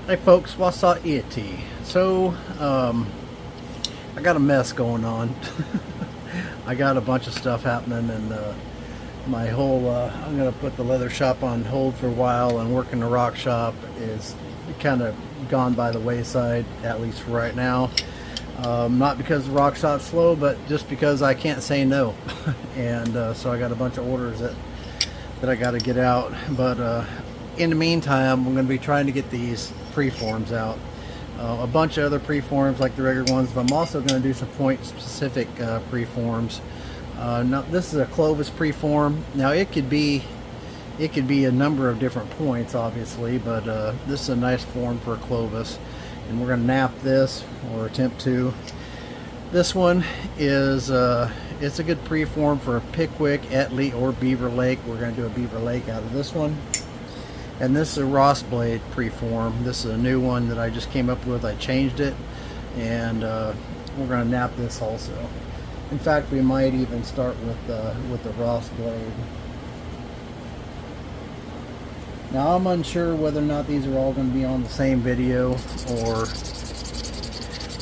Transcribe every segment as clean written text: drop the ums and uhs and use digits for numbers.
Hey folks, what's up it? So, I got a mess going on. I got a bunch of stuff happening, and my whole, I'm going to put the leather shop on hold for a while, and working the rock shop is kind of gone by the wayside, at least for right now. Not because the rock shop's slow, but just because I can't say no. And so I got a bunch of orders that I got to get out. But in the meantime, I'm going to be trying to get these preforms out. A bunch of other preforms like the regular ones, but I'm also going to do some point specific preforms. Now this is a Clovis preform. Now it could be a number of different points, obviously, but this is a nice form for a Clovis, and we're going to nap this, or attempt to. This one is it's a good preform for Pickwick, Etley, or Beaver Lake. We're going to do a Beaver Lake out of this one. And this is a Ross blade preform. This is a new one that I just came up with. I changed it, and we're going to nap this also. In fact, we might even start with the Ross blade. Now I'm unsure whether or not these are all going to be on the same video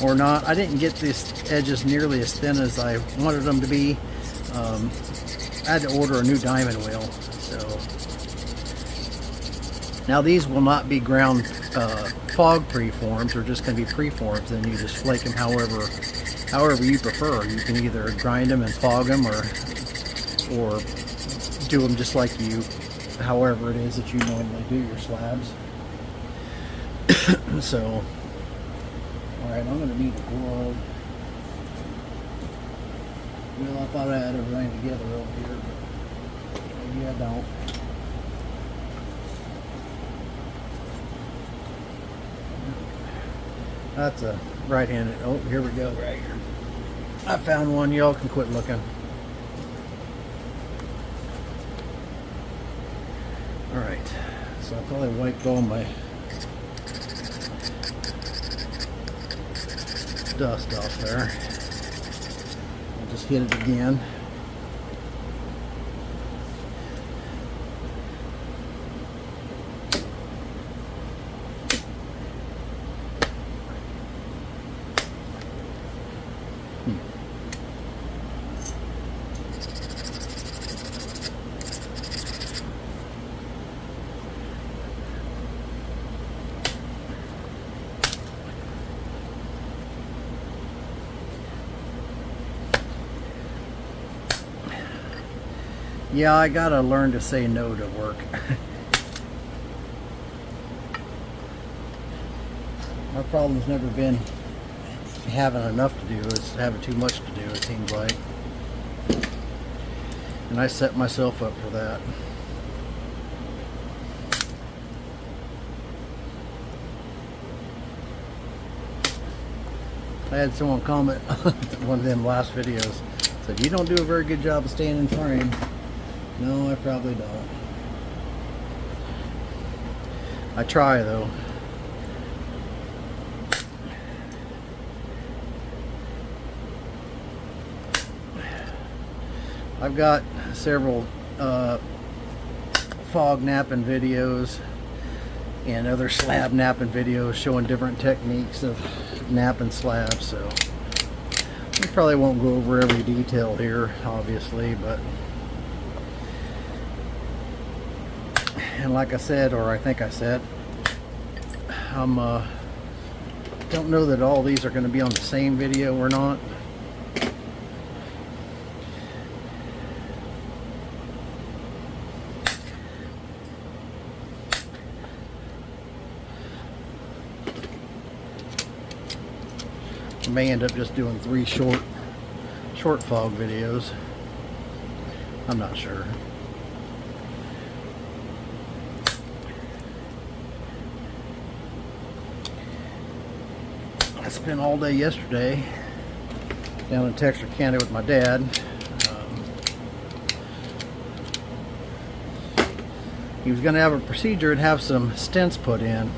or not. I didn't get these edges nearly as thin as I wanted them to be. I had to order a new diamond wheel, so. Now these will not be ground fog preforms, they're just going to be preforms, and you just flake them however you prefer. You can either grind them and fog them, or do them just like however it is that you normally do your slabs. So, alright, I'm going to need a glove. Well, I thought I had everything together over here, but maybe I don't. That's a right-handed. Oh, here we go, right here. I found one. Y'all can quit looking. Alright, so I probably wiped all my dust off there. I'll just hit it again. Yeah, I gotta learn to say no to work. My problem's never been having enough to do, it's having too much to do, it seems like. And I set myself up for that. I had someone comment on one of them last videos, said, "You don't do a very good job of staying in frame." No, I probably don't. I try though. I've got several fog napping videos and other slab napping videos showing different techniques of napping slabs, so we probably won't go over every detail here, obviously, but and like I said, or I think I said, don't know that all these are going to be on the same video or not. I may end up just doing 3 short fog videos. I'm not sure. I spent all day yesterday down in Texarkana with my dad. He was going to have a procedure and have some stents put in,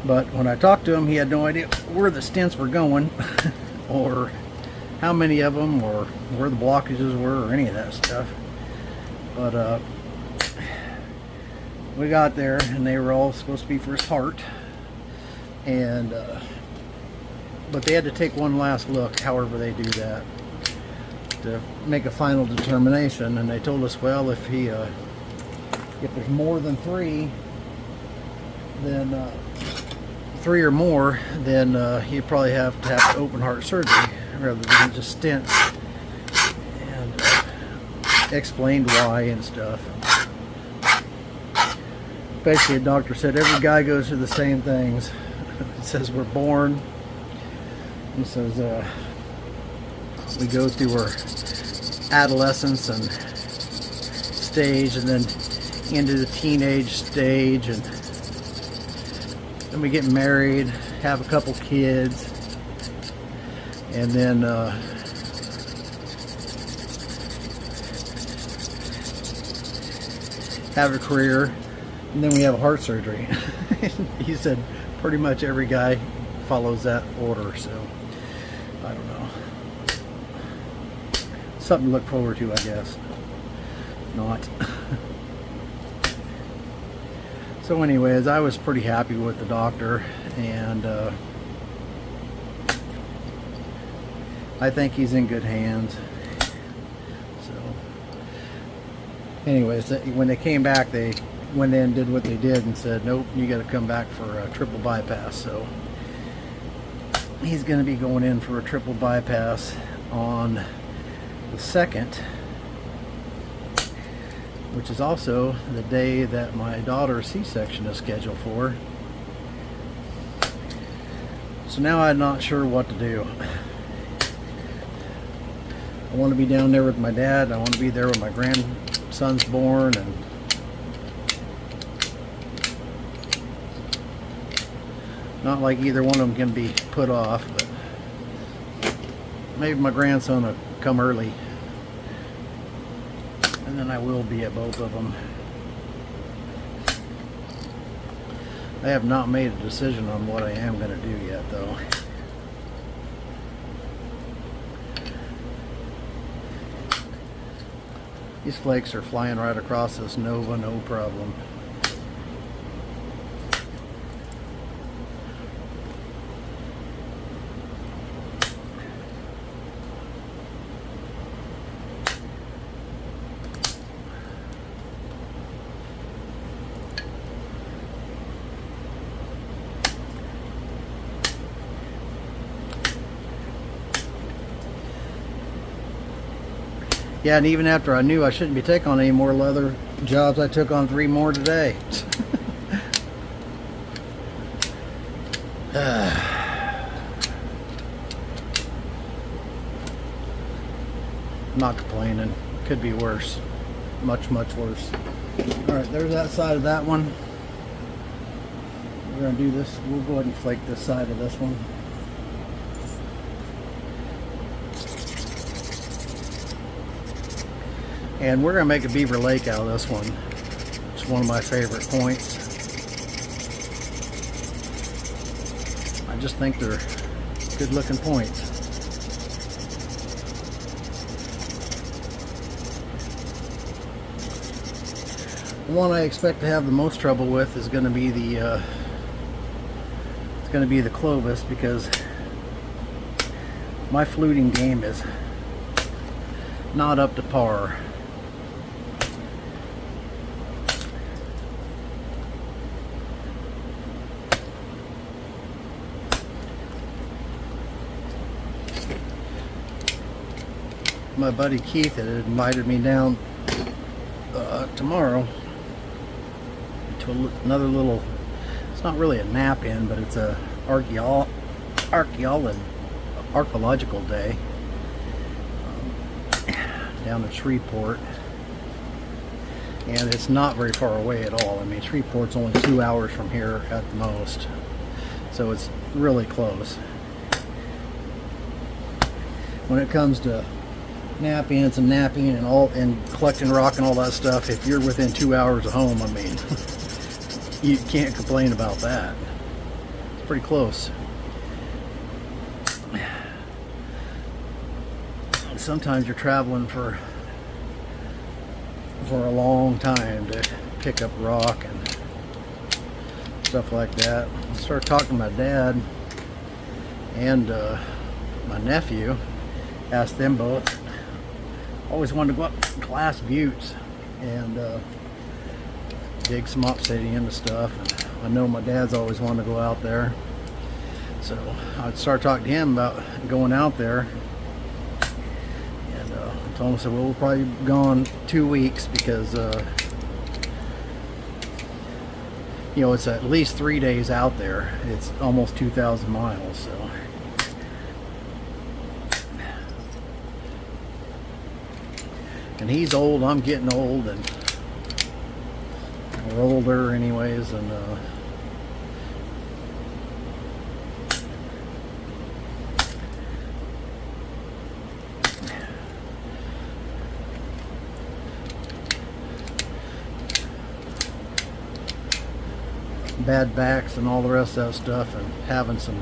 but when I talked to him, he had no idea where the stents were going or how many of them, or where the blockages were, or any of that stuff. But we got there, and they were all supposed to be for his heart. and but they had to take one last look, however they do that, to make a final determination. And they told us, well, if there's more than three, then 3 or more, then he'd probably have to have open heart surgery rather than just stents, and explained why and stuff. Basically, the doctor said every guy goes through the same things. He says we're born. He says we go through our adolescence and stage, and then into the teenage stage, and then we get married, have a couple kids, and then have a career, and then we have a heart surgery. He said pretty much every guy follows that order, so I don't know. Something to look forward to, I guess. Not. So anyways, I was pretty happy with the doctor, and I think he's in good hands. So anyways, when they came back, they went in and did what they did and said, nope, you got to come back for a triple bypass. So he's going to be going in for a triple bypass on the 2nd, which is also the day that my daughter's C-section is scheduled for. So now I'm not sure what to do. I want to be down there with my dad. I want to be there when my grandson's born, and not like either one of them can be put off, but maybe my grandson will come early, and then I will be at both of them. I have not made a decision on what I am going to do yet, though. These flakes are flying right across this Nova, no problem. Yeah, and even after I knew I shouldn't be taking on any more leather jobs, I took on 3 more today. Not complaining. Could be worse. Much, much worse. Alright, there's that side of that one. We're going to do this. We'll go ahead and flake this side of this one. And we're going to make a beaver lake out of this one. It's one of my favorite points. I just think they're good looking points. The one I expect to have the most trouble with is going to be the Clovis, because my fluting game is not up to par. My buddy Keith had invited me down tomorrow to another little, it's not really a nap in, but it's a archaeological day down at Shreveport, and it's not very far away at all. I mean, Shreveport's only 2 hours from here at the most, so it's really close. When it comes to napping and collecting rock and all that stuff, if you're within 2 hours of home, I mean, you can't complain about that. It's pretty close. Sometimes you're traveling for a long time to pick up rock, and stuff like that. I started talking to my dad and my nephew. Asked them both. Always wanted to go up to Glass Buttes and dig some obsidian and stuff. And I know my dad's always wanted to go out there, so I started talking to him about going out there. And I told him, I said, well, we'll probably be gone 2 weeks because you know, it's at least 3 days out there. It's almost 2,000 miles, so. And he's old, I'm getting old, and we're older anyways, and bad backs and all the rest of that stuff, and having some,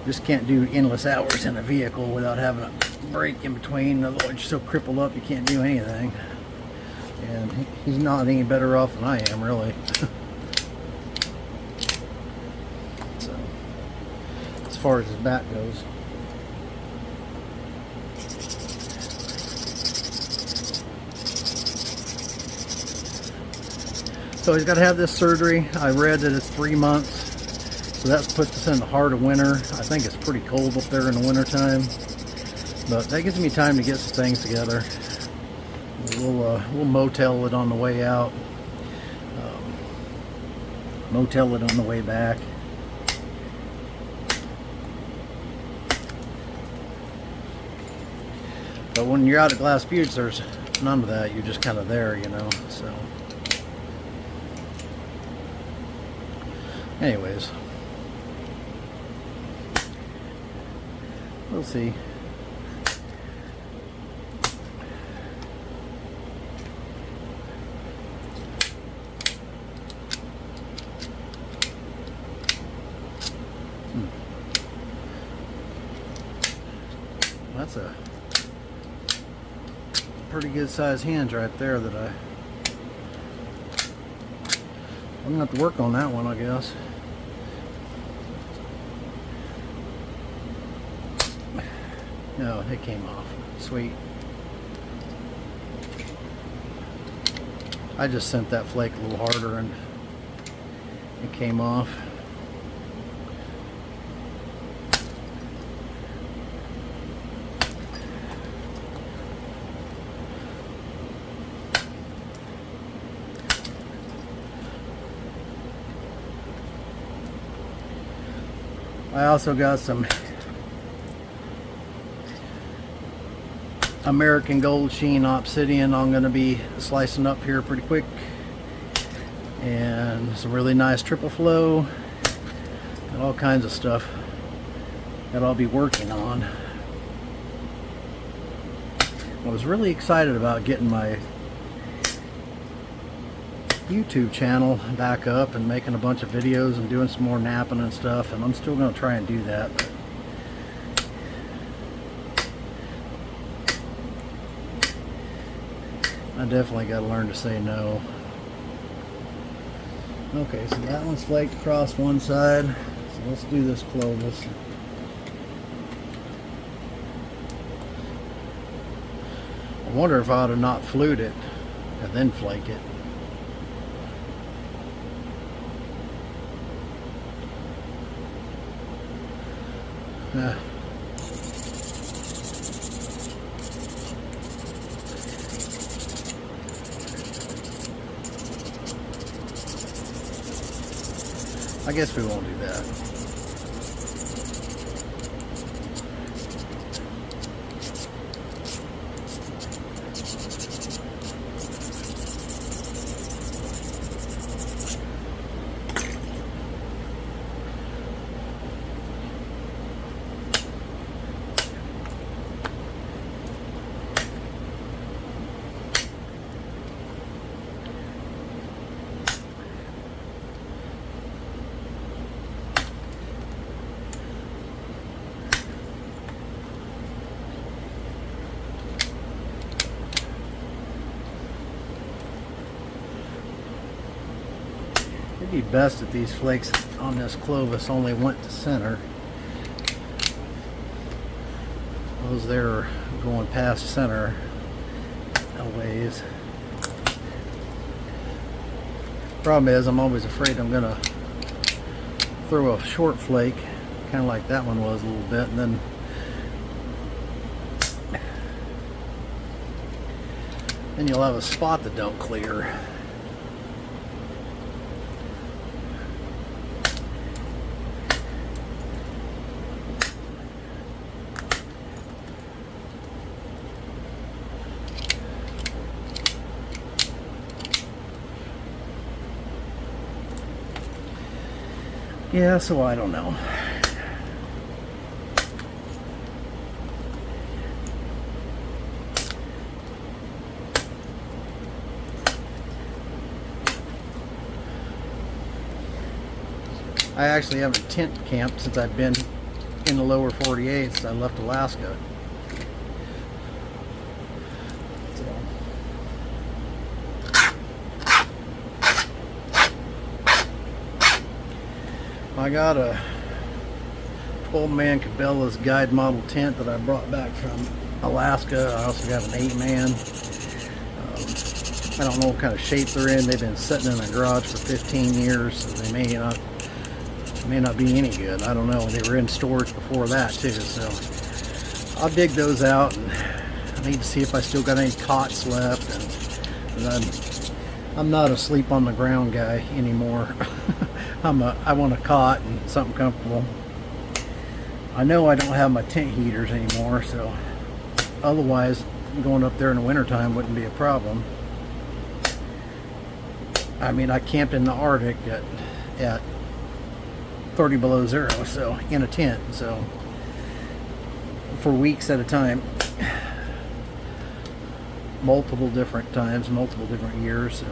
just can't do endless hours in a vehicle without having a break in between. Otherwise you're so crippled up you can't do anything. And he's not any better off than I am, really. So as far as his back goes. So he's got to have this surgery. I read that it's 3 months, so that puts us in the heart of winter. I think it's pretty cold up there in the winter time, but that gives me time to get some things together. We'll motel it on the way out, motel it on the way back. But when you're out at Glass Buttes, there's none of that. You're just kind of there, you know. So anyways, we'll see. That's a pretty good size hinge right there that I'm gonna have to work on that one, I guess. No, it came off. Sweet. I just sent that flake a little harder and it came off. I also got some American Gold Sheen obsidian I'm going to be slicing up here pretty quick, and some really nice triple flow and all kinds of stuff that I'll be working on. I was really excited about getting my YouTube channel back up and making a bunch of videos and doing some more napping and stuff, and I'm still going to try and do that, but I definitely got to learn to say no. Okay, so that one's flaked across one side, so let's do this Clovis. I wonder if I ought to not flute it and then flake it. I guess we won't do that. It'd be best if these flakes on this Clovis only went to center. Those there are going past center a ways. Problem is, I'm always afraid I'm gonna throw a short flake, kind of like that one was a little bit, and then you'll have a spot that don't clear. Yeah, so I don't know. I actually haven't tent camped since I've been in the lower 48 since I left Alaska. I got a 12-man Cabela's guide model tent that I brought back from Alaska. I also got an 8-man. I don't know what kind of shape they're in. They've been sitting in a garage for 15 years, so they may not be any good. I don't know. They were in storage before that too, so I'll dig those out, and I need to see if I still got any cots left. And I'm not a sleep on the ground guy anymore. I want a cot and something comfortable. I know I don't have my tent heaters anymore, so otherwise going up there in the wintertime wouldn't be a problem. I mean, I camped in the Arctic at 30 below zero, so in a tent, so for weeks at a time, multiple different times, multiple different years. So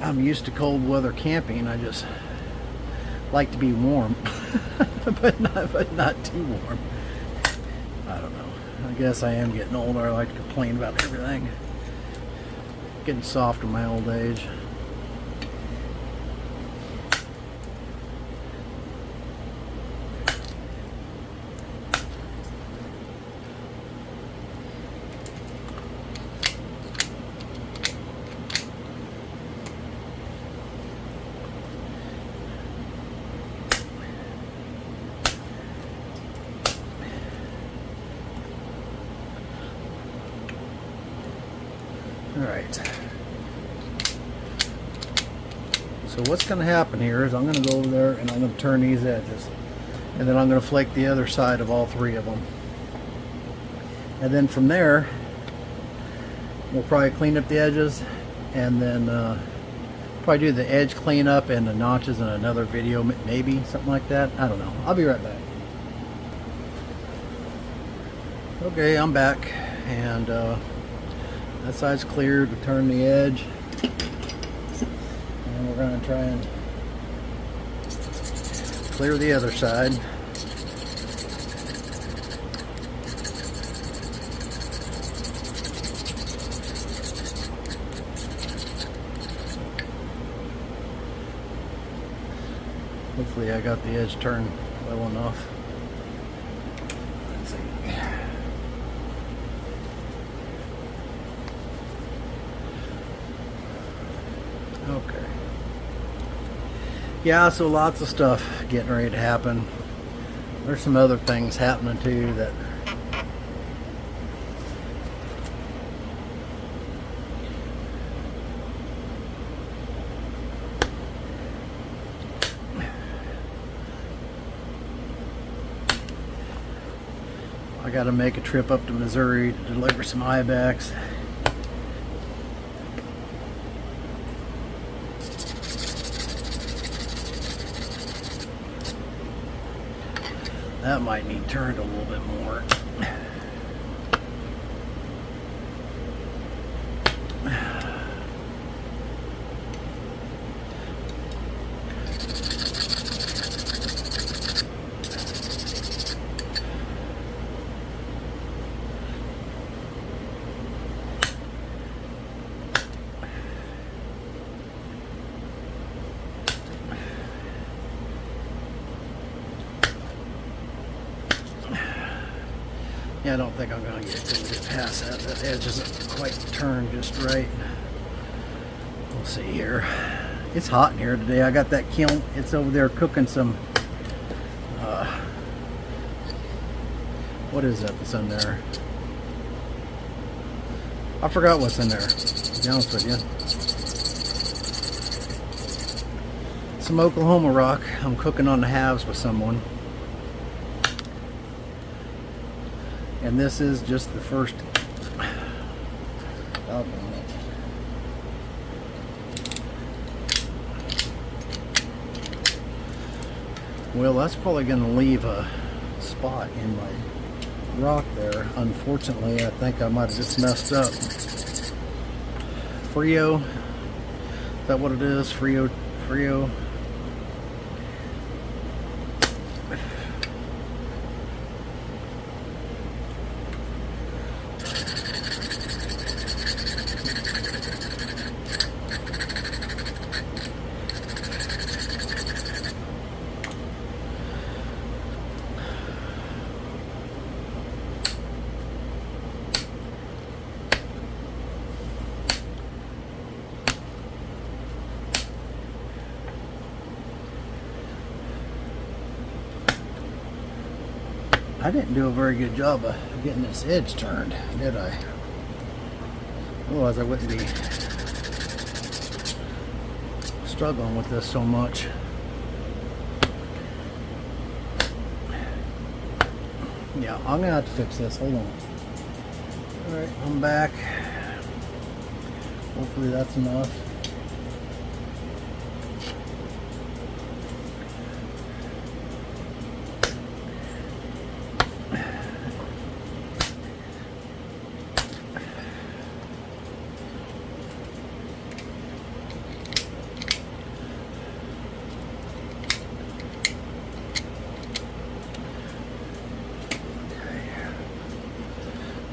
I'm used to cold weather camping. I just like to be warm, but not too warm. I don't know. I guess I am getting older. I like to complain about everything. Getting soft in my old age. Alright, so what's going to happen here is I'm going to go over there and I'm going to turn these edges, and then I'm going to flake the other side of all three of them, and then from there we'll probably clean up the edges, and then probably do the edge cleanup and the notches in another video, maybe something like that. I don't know. I'll be right back. Okay, I'm back, and that side's cleared. We turn the edge, and we're going to try and clear the other side. Hopefully I got the edge turned well enough. Let's see. Okay. Yeah, so lots of stuff getting ready to happen. There's some other things happening too that I got to make a trip up to Missouri to deliver some ibex. That might need turned a little bit more. Yeah, I don't think I'm going to get past that. That edge isn't quite turned just right. We'll see here. It's hot in here today. I got that kiln. It's over there cooking some, what is that that's in there? I forgot what's in there, to be honest with you. Some Oklahoma rock. I'm cooking on the halves with someone. And this is just the first. Oh, well, that's probably going to leave a spot in my rock there. Unfortunately, I think I might have just messed up. Frio. Is that what it is? Frio. I didn't do a very good job of getting this edge turned, did I? Otherwise I wouldn't be struggling with this so much. Yeah, I'm gonna have to fix this. Hold on. Alright, I'm back. Hopefully that's enough.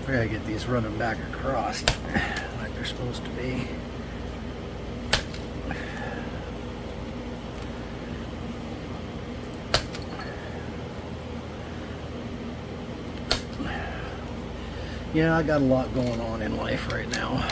I gotta get these running back across like they're supposed to be. Yeah, I got a lot going on in life right now.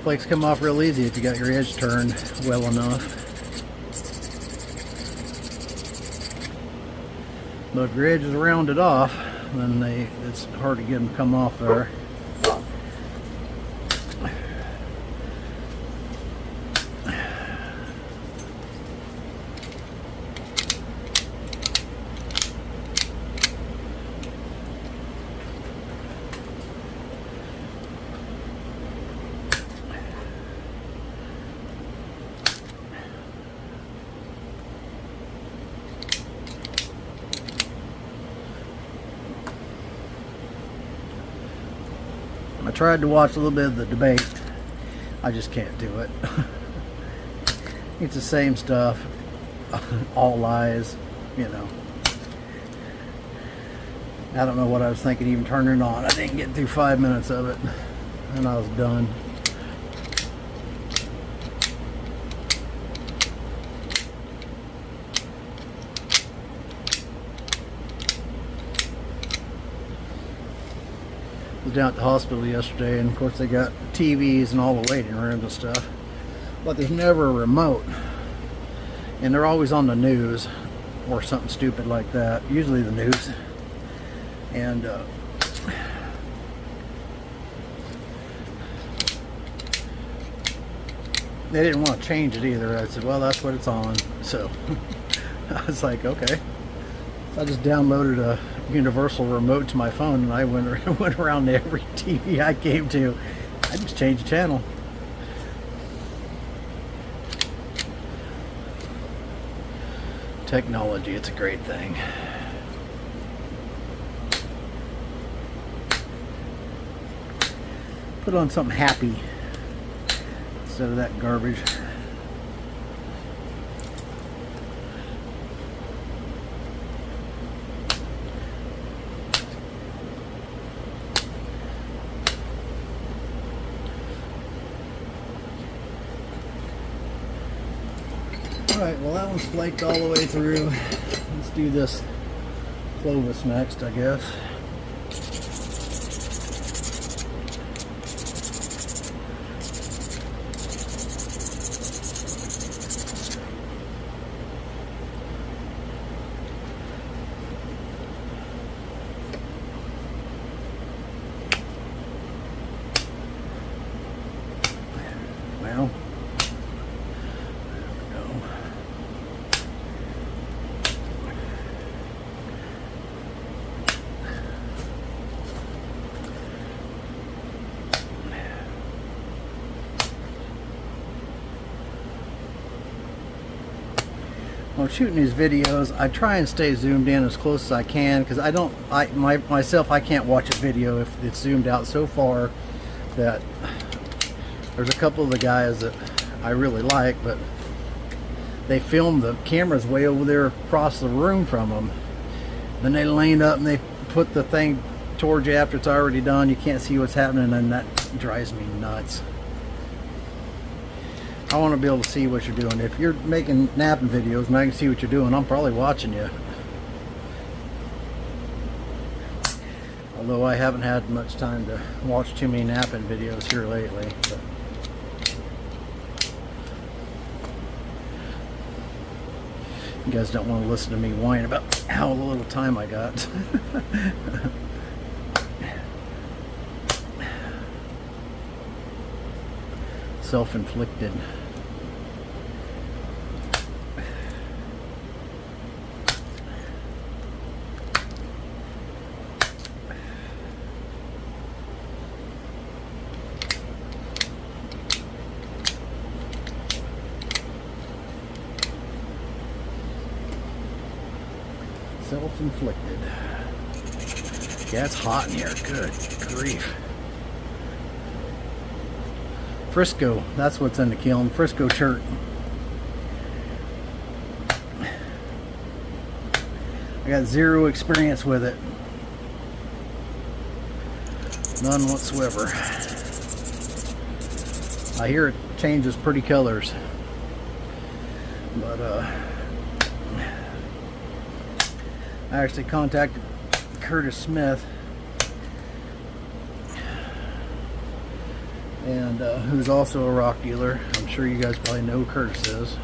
Flakes come off real easy if you got your edge turned well enough. But if your edge is rounded off, then it's hard to get them to come off there. I tried to watch a little bit of the debate. I just can't do it. It's the same stuff. All lies, you know. I don't know what I was thinking even turning it on. I didn't get through 5 minutes of it and I was done. I was down at the hospital yesterday, and of course they got TVs and all the waiting rooms and stuff, but there's never a remote. and they're always on the news or something stupid like that, usually the news. And they didn't want to change it either. I said, well, that's what it's on. So I was like, okay. I just downloaded a universal remote to my phone, and I went around to every TV I came to. I just changed the channel. Technology, it's a great thing. Put on something happy instead of that garbage. Alright, well that one's flaked all the way through. Let's do this Clovis next, I guess. Well, when I'm shooting these videos, I try and stay zoomed in as close as I can, because I can't watch a video if it's zoomed out so far that there's a couple of the guys that I really like, but they film the cameras way over there across the room from them. Then they lean up and they put the thing towards you after it's already done. You can't see what's happening, and that drives me nuts. I want to be able to see what you're doing. If you're making napping videos and I can see what you're doing, I'm probably watching you. Although I haven't had much time to watch too many napping videos here lately. But you guys don't want to listen to me whine about how little time I got. Self-inflicted. Self-inflicted. Yeah, it's hot in here. Good grief. Frisco, that's what's in the kiln. Frisco chert. I got zero experience with it. None whatsoever. I hear it changes pretty colors. But I actually contacted Curtis Smith, and who's also a rock dealer. I'm sure you guys probably know who Curtis is,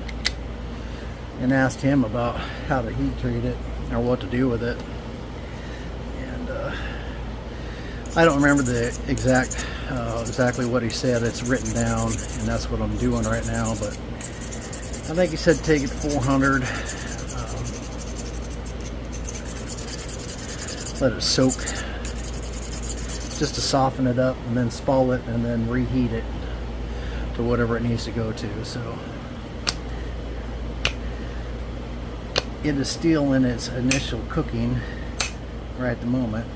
and asked him about how to heat treat it or what to do with it. And I don't remember the exactly what he said. It's written down, and that's what I'm doing right now. But I think he said take it 400. Let it soak just to soften it up, and then spall it, and then reheat it to whatever it needs to go to. So it is still in its initial cooking right at the moment.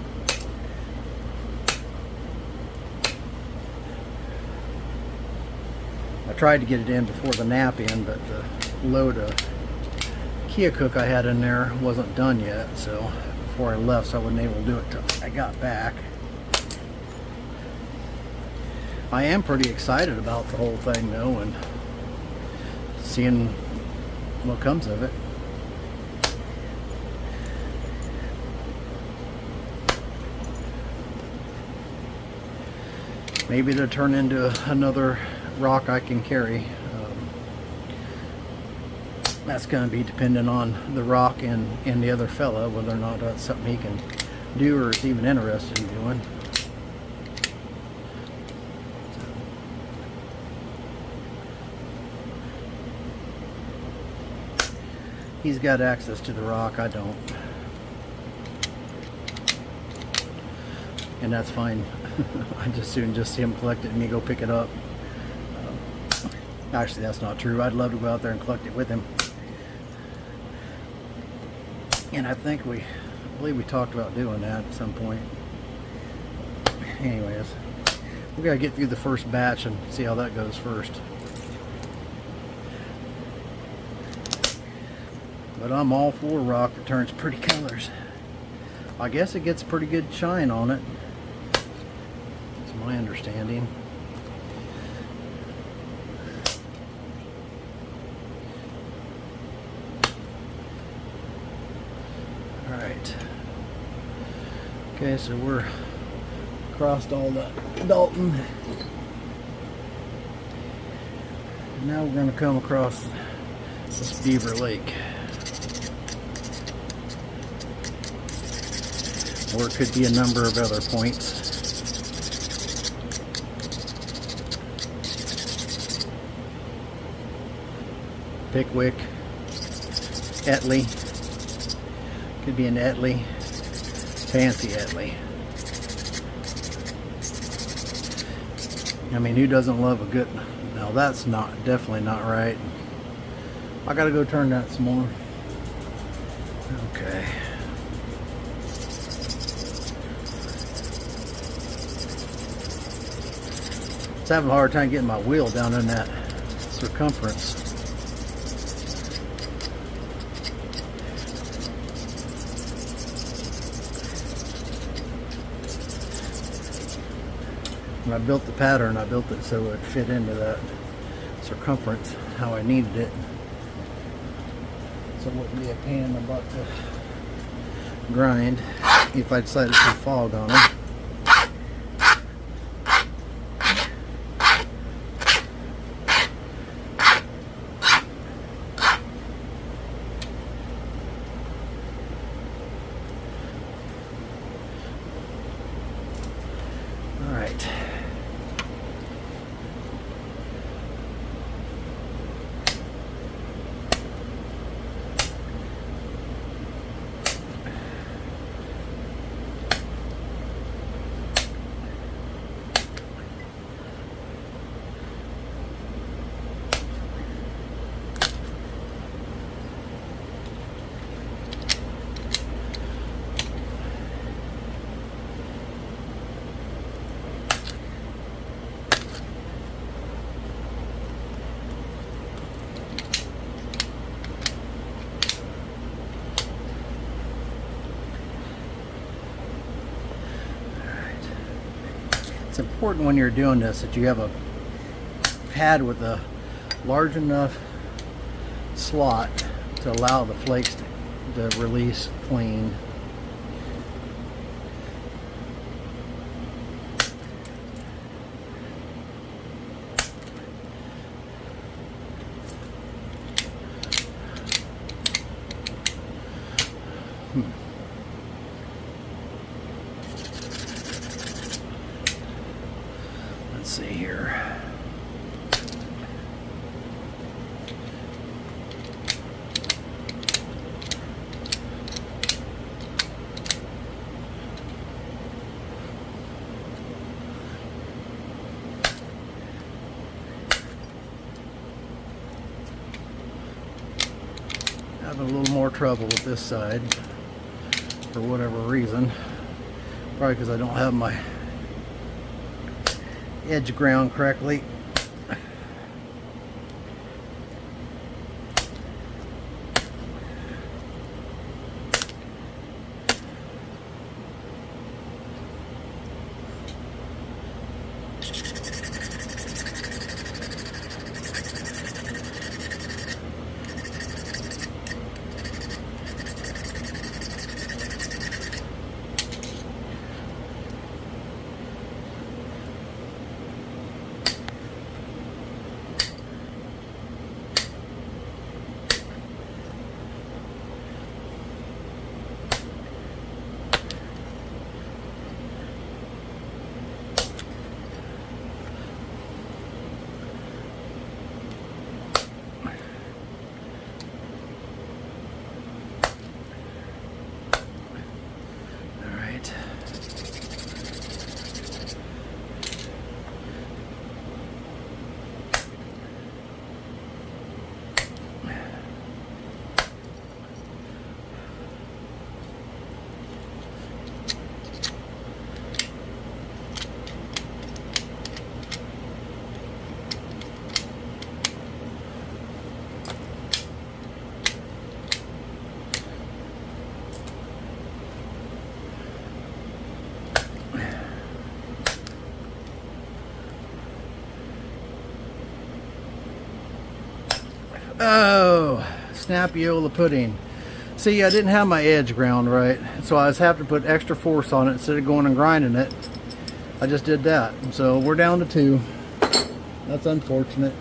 I tried to get it in before the nap in, but the load of Kia cook I had in there wasn't done yet, so before I left, so I wasn't able to do it till I got back. I am pretty excited about the whole thing though, and seeing what comes of it. Maybe to turn into another rock I can carry. That's going to be dependent on the rock and the other fella, whether or not that's something he can do or is even interested in doing. He's got access to the rock, I don't. And that's fine. I just soon just see him collect it and me go pick it up. Actually, that's not true. I'd love to go out there and collect it with him. And I believe we talked about doing that at some point. Anyways, we gotta get through the first batch and see how that goes first. But I'm all for rock that turns pretty colors. I guess it gets pretty good shine on it. That's my understanding. Alright. Okay, so we're crossed all the Dalton. Now we're going to come across this Beaver Lake. Or it could be a number of other points. Pickwick, Etley, could be an Etley, fancy Etley. I mean, who doesn't love a good, no, that's definitely not right. I gotta go turn that some more. Okay. I was having a hard time getting my wheel down in that circumference. When I built the pattern, I built it so it would fit into that circumference how I needed it. So it wouldn't be a pain in the butt to grind if I decided to put fog on them. It's important when you're doing this that you have a pad with a large enough slot to allow the flakes to release clean. Let's see here. Having a little more trouble with this side for whatever reason. Probably because I don't have my edge ground correctly. Oh, snapiola pudding. See, I didn't have my edge ground right, so I was having to put extra force on it instead of going and grinding it. I just did that. So we're down to 2. That's unfortunate.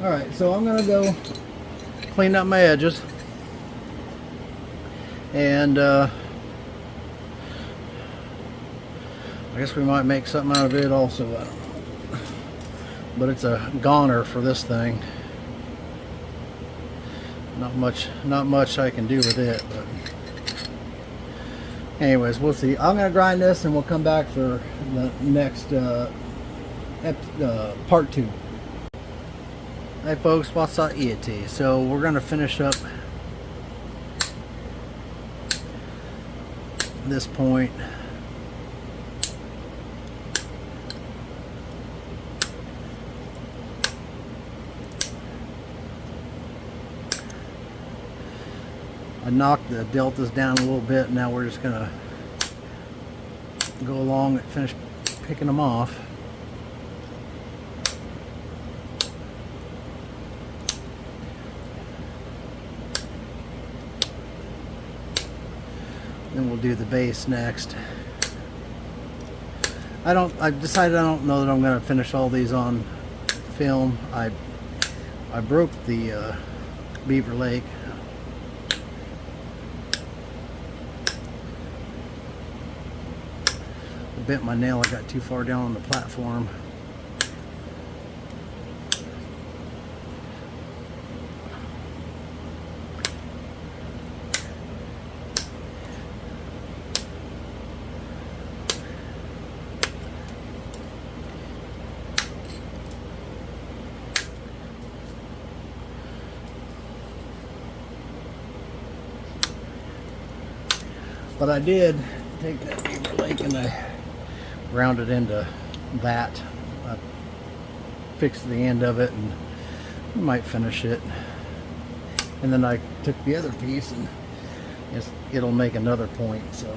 Alright, so I'm gonna go clean up my edges. And I guess we might make something out of it also. I don't know. But it's a goner for this thing. Not much I can do with it, but anyways, we'll see. I'm gonna grind this and we'll come back for the next part 2. Hey folks, what's up? So we're gonna finish up this point. I knocked the deltas down a little bit. Now we're just gonna go along and finish picking them off. Then we'll do the base next. I've decided I don't know that I'm gonna finish all these on film. I broke the Beaver Lake. I bent my nail. I got too far down on the platform. But I did take that Beaver Lake and I rounded into that. I fixed the end of it and I might finish it. And then I took the other piece and it'll make another point. So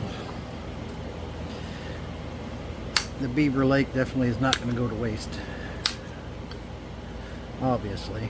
the Beaver Lake definitely is not going to go to waste, obviously.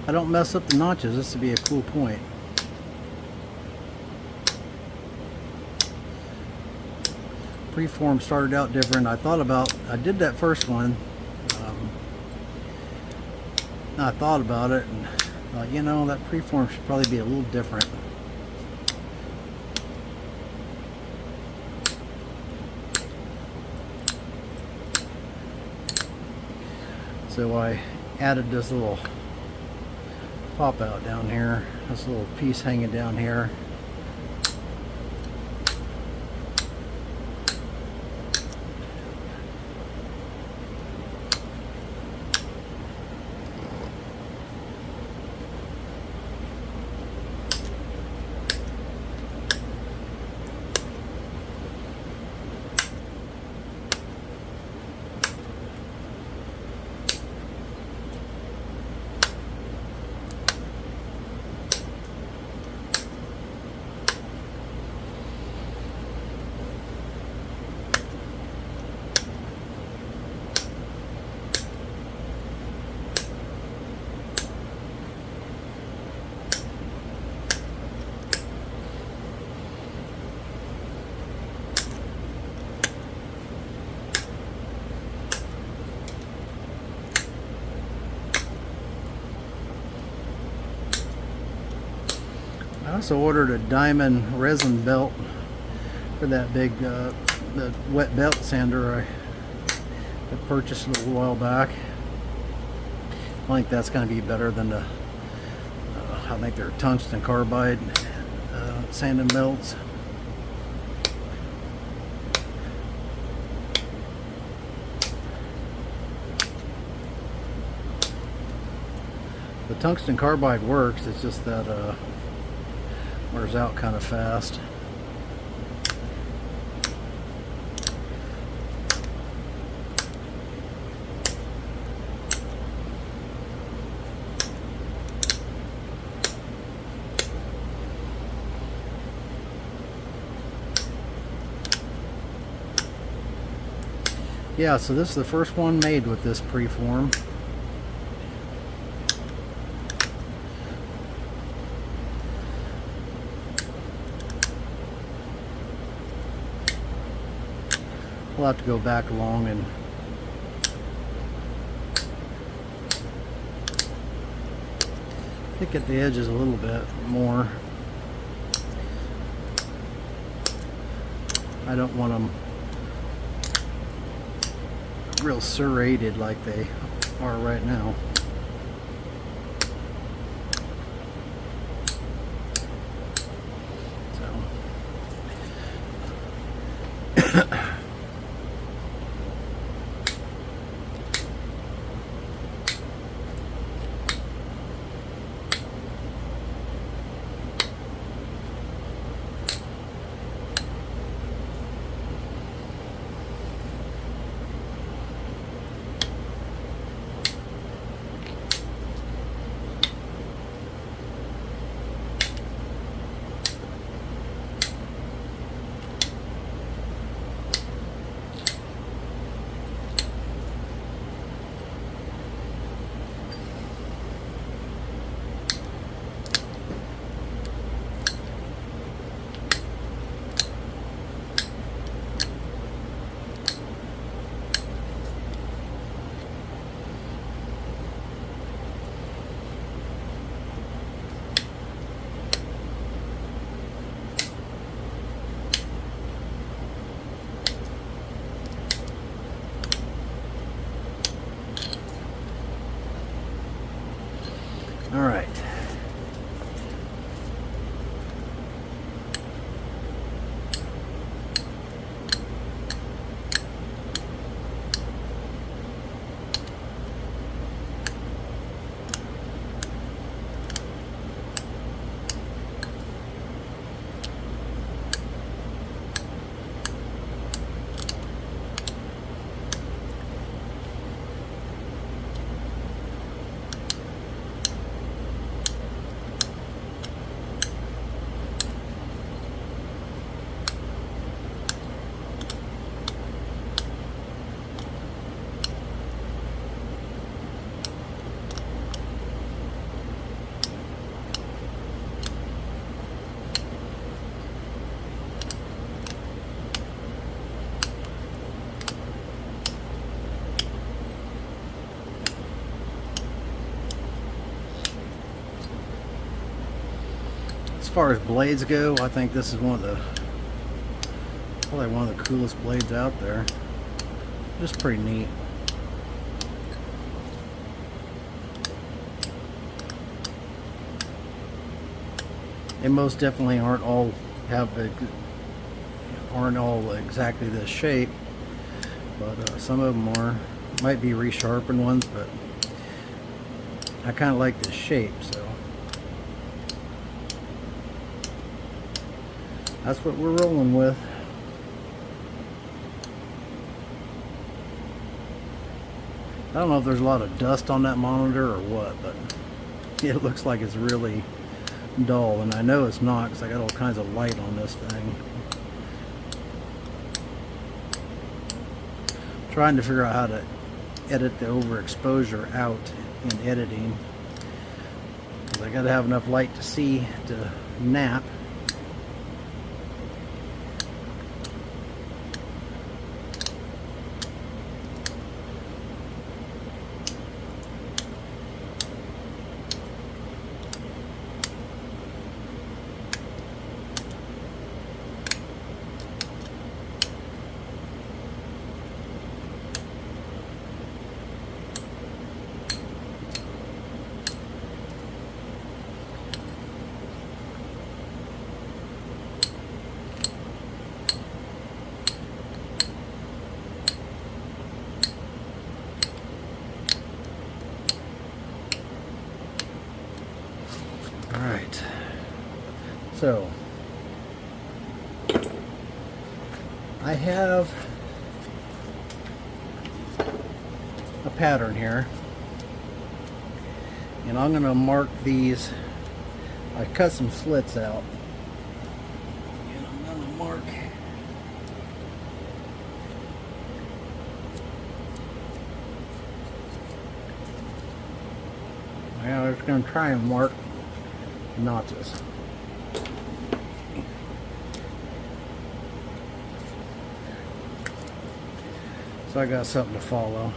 I don't mess up the notches. This would be a cool point. Preform started out different. I did that first one. I thought about it and thought, you know, that preform should probably be a little different. So I added this little pop out down here, this little piece hanging down here. I also ordered a diamond resin belt for that big the wet belt sander I purchased a little while back. I think that's going to be better than the I think they're tungsten carbide sanding belts. The tungsten carbide works, it's just that wears out kind of fast. Yeah, so this is the first one made with this preform. We'll have to go back along and pick at the edges a little bit more. I don't want them real serrated like they are right now. All right. As far as blades go, I think this is probably one of the coolest blades out there. Just pretty neat. They most definitely aren't all exactly this shape, but some of them are. Might be resharpened ones, but I kind of like this shape, so that's what we're rolling with. I don't know if there's a lot of dust on that monitor or what, but it looks like it's really dull, and I know it's not because I got all kinds of light on this thing. Trying to figure out how to edit the overexposure out in editing, because I got to have enough light to see to nap. So I have a pattern here, and I'm going to mark these. I cut some slits out, and I'm going to mark I was going to try and mark notches. So I got something to follow.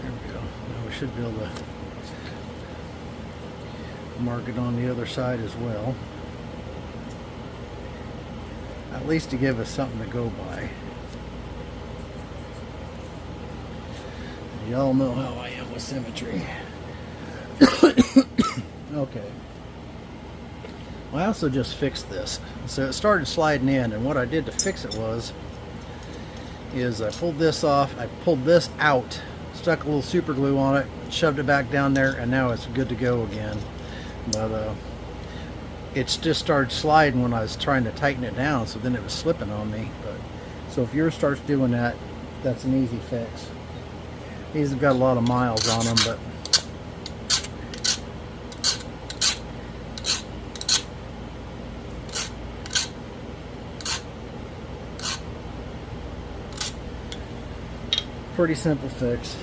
There we go. Now we should be able to mark it on the other side as well. At least to give us something to go by. Y'all know how I am with symmetry. Okay. I also just fixed this. So it started sliding in, and what I did to fix it is I pulled this off, I pulled this out, stuck a little super glue on it, shoved it back down there, and now it's good to go again. But it's just started sliding when I was trying to tighten it down, so then it was slipping on me. But so if yours starts doing that, that's an easy fix. These have got a lot of miles on them, but pretty simple fix.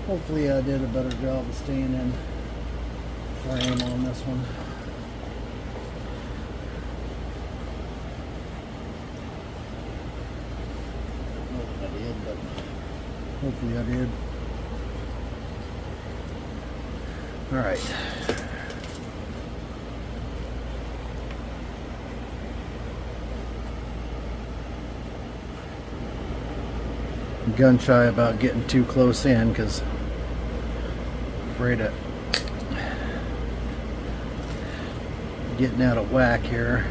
Hopefully I did a better job of staying in frame on this one. I don't know if I did, but hopefully I did. Alright. I'm gun shy about getting too close in because afraid of getting out of whack here.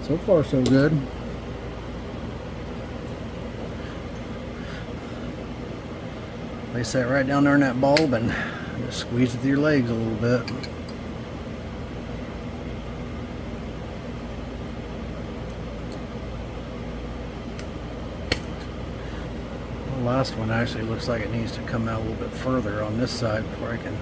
So far, so good. Place that right down there in that bulb and just squeeze it with your legs a little bit. The last one actually looks like it needs to come out a little bit further on this side before I can.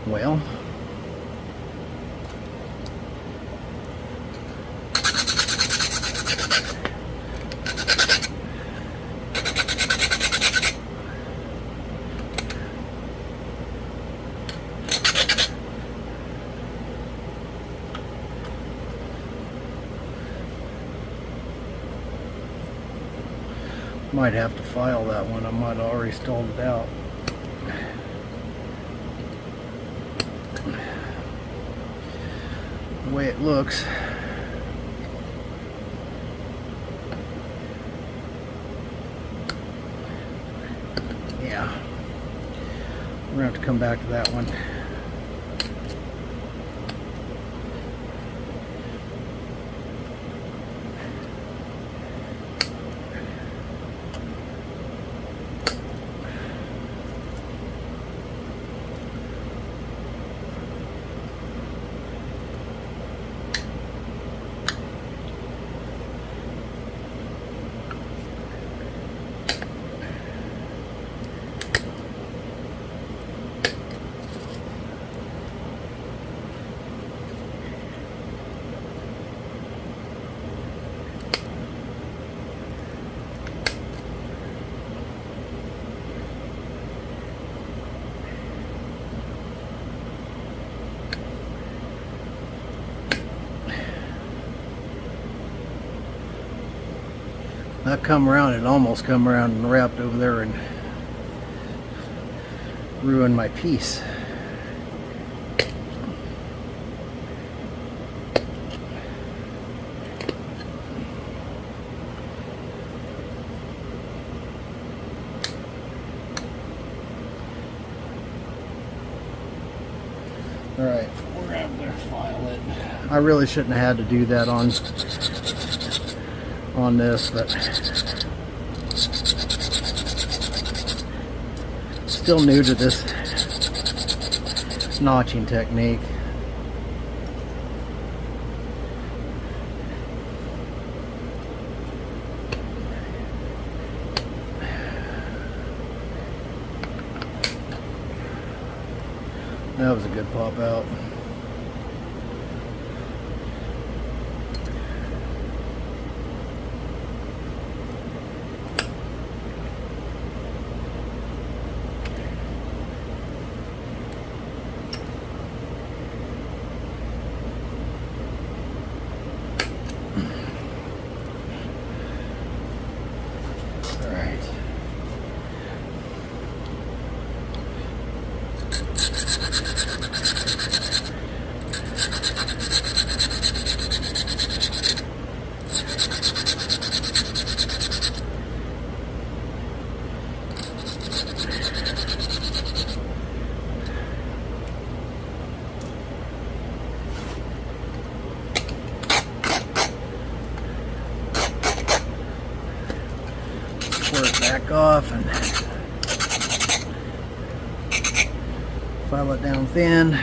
Well, Might have to file that one. I might have already stalled it out. The way it looks. Yeah. We're gonna have to come back to that one. That come around, it almost come around and wrapped over there and ruined my piece. Alright, we're gonna have to file it. I really shouldn't have had to do that on this, but still new to this notching technique. That was a good pop out. Back off and file it down thin.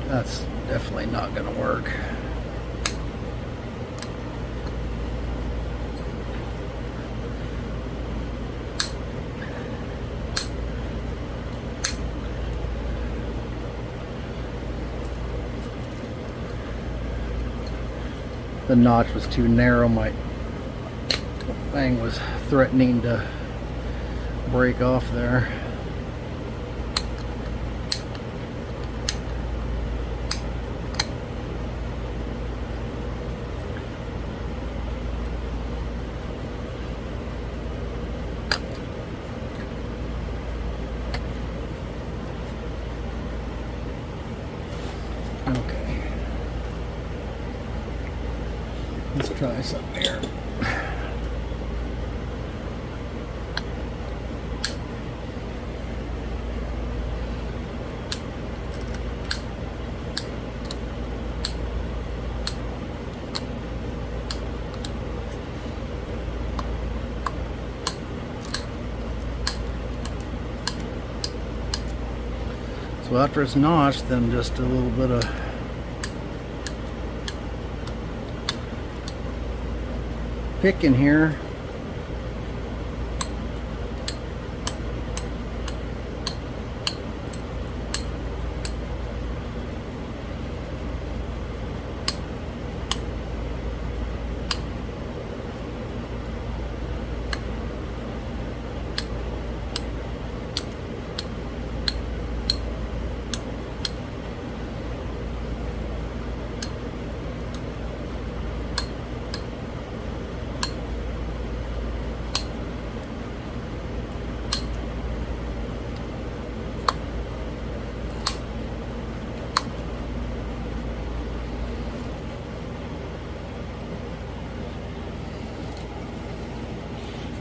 That's definitely not going to work. The notch was too narrow. My thing was threatening to break off there. Okay. Let's try something here. So after it's notched, then just a little bit of pick in here.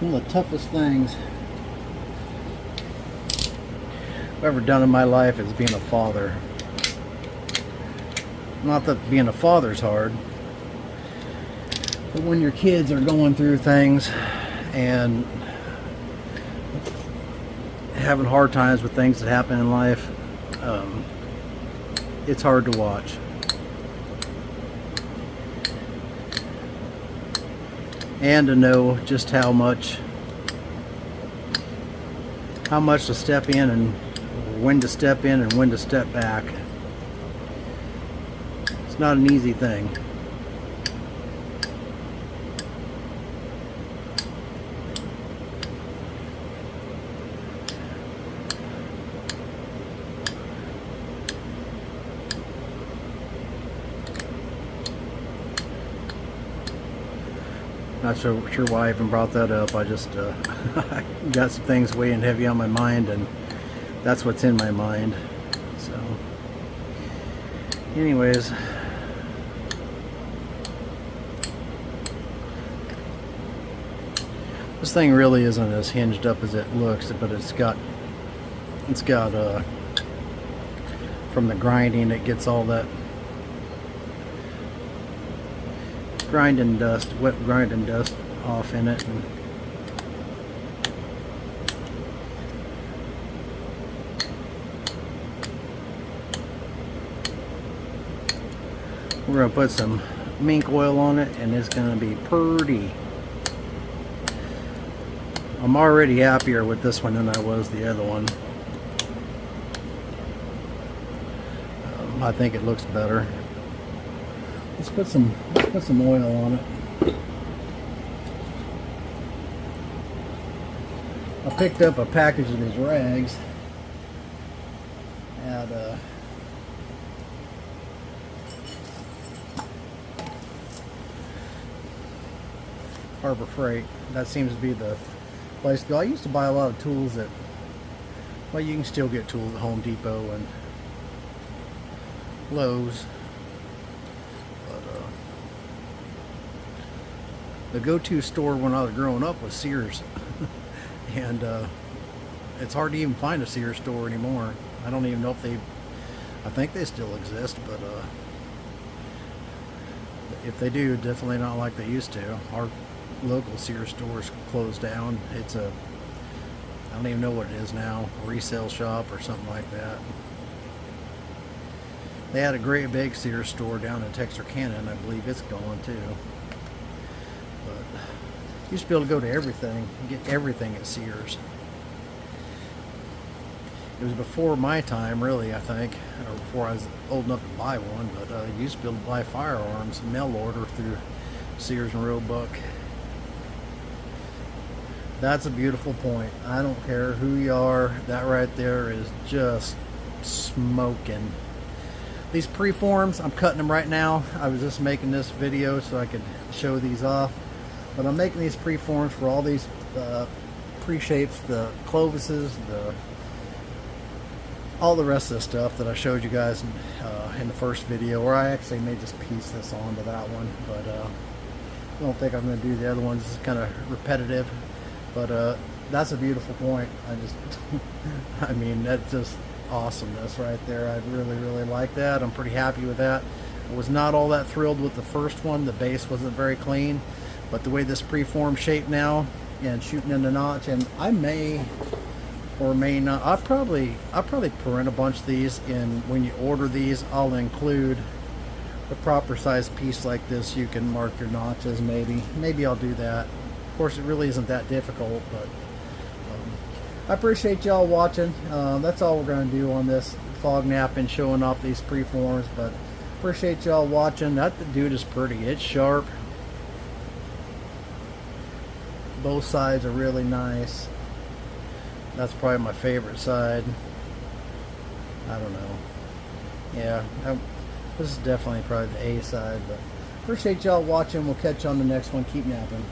One of the toughest things I've ever done in my life is being a father. Not that being a father's hard, but when your kids are going through things and having hard times with things that happen in life, it's hard to watch. And to know just how much to step in and when to step in and when to step back. It's not an easy thing. Not so sure why I even brought that up. I just got some things weighing heavy on my mind, and that's what's in my mind. So anyways, this thing really isn't as hinged up as it looks, but it's got from the grinding, it gets all that grinding dust, wet grinding dust off in it. And we're going to put some mink oil on it, and it's going to be pretty. I'm already happier with this one than I was the other one. I think it looks better. Let's put some oil on it. I picked up a package of these rags at Harbor Freight. That seems to be the place to go. I used to buy a lot of tools at, well, you can still get tools at Home Depot and Lowe's. The go-to store when I was growing up was Sears. And it's hard to even find a Sears store anymore. I don't even know if I think they still exist, but if they do, definitely not like they used to. Our local Sears store's closed down. I don't even know what it is now, a resale shop or something like that. They had a great big Sears store down in Texarkana, and I believe it's gone too. But you used to be able to go to everything, get everything at Sears. It was before my time, really, I think, or before I was old enough to buy one, but you used to be able to buy firearms, mail order through Sears and Roebuck. That's a beautiful point. I don't care who you are, that right there is just smoking. These preforms, I'm cutting them right now. I was just making this video so I could show these off. But I'm making these preforms for all these pre-shapes, the Clovises, all the rest of the stuff that I showed you guys in the first video, or I actually may just piece this onto that one, but I don't think I'm going to do the other ones. It's kind of repetitive, but that's a beautiful point. I mean, that's just awesomeness right there. I really like that. I'm pretty happy with that. I was not all that thrilled with the first one. The base wasn't very clean, but the way this preform shape now and shooting in the notch, and I may or may not, I'll probably print a bunch of these, and when you order these, I'll include the proper size piece like this. You can mark your notches. Maybe I'll do that. Of course, it really isn't that difficult, but I appreciate y'all watching. That's all we're going to do on this fog napping, showing off these preforms, but appreciate y'all watching. That dude is pretty. It's sharp. Both sides are really nice. That's probably my favorite side. I don't know. Yeah, this is definitely probably the A side, but appreciate y'all watching. We'll catch you on the next one. Keep napping.